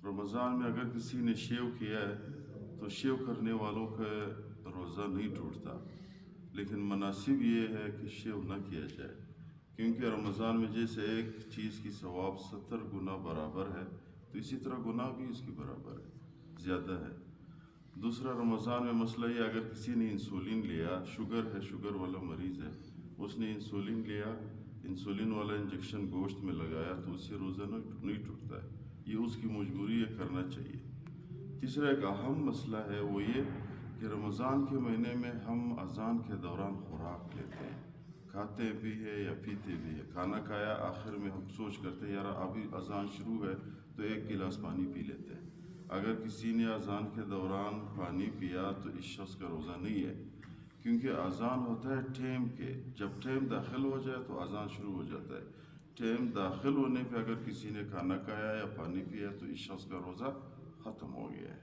رمضان میں اگر کسی نے شیو کیا ہے تو شیو کرنے والوں کا روزہ نہیں ٹوٹتا، لیکن مناسب یہ ہے کہ شیو نہ کیا جائے، کیونکہ رمضان میں جیسے ایک چیز کی ثواب 70 گنا برابر ہے تو اسی طرح گناہ بھی اس کی برابر ہے، زیادہ ہے۔ دوسرا، رمضان میں مسئلہ یہ، اگر کسی نے انسولین لیا، شوگر والا مریض ہے، اس نے انسولین لیا، انسولین والا انجیکشن گوشت میں لگایا تو اس سے روزہ نہیں ٹوٹتا ہے، یہ اس کی مجبوری ہے، کرنا چاہیے۔ تیسرا ایک اہم مسئلہ ہے، وہ یہ کہ رمضان کے مہینے میں ہم اذان کے دوران خوراک لیتے ہیں، کھاتے بھی ہے یا پیتے بھی ہے۔ کھانا کھایا، آخر میں ہم سوچ کرتے ہیں یار ابھی اذان شروع ہے تو ایک گلاس پانی پی لیتے ہیں۔ اگر کسی نے اذان کے دوران پانی پیا تو اس شخص کا روزہ نہیں ہے، کیونکہ اذان ہوتا ہے ٹائم کے، جب ٹائم داخل ہو جائے تو اذان شروع ہو جاتا ہے۔ ٹائم داخل ہونے پہ اگر کسی نے کھانا کھایا یا پانی پیا تو اس شخص کا روزہ ختم ہو گیا ہے۔